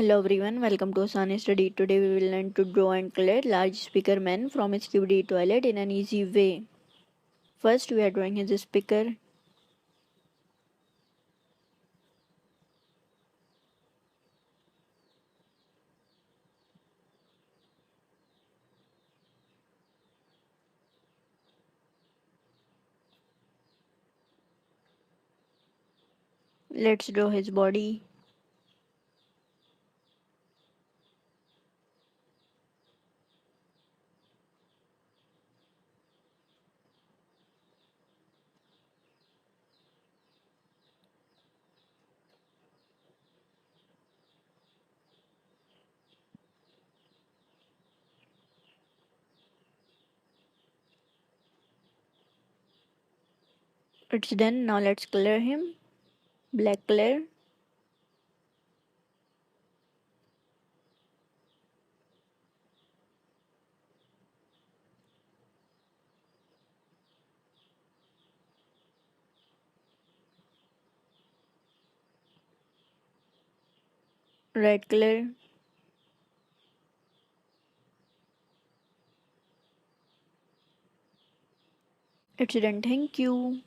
Hello everyone, welcome to Sunny Study. Today we will learn to draw and collect large speaker man from a Skibidi toilet in an easy way. First we are drawing his speaker. Let's draw his body. It's done. Now let's color him. Black color, red color. It's done. Thank you.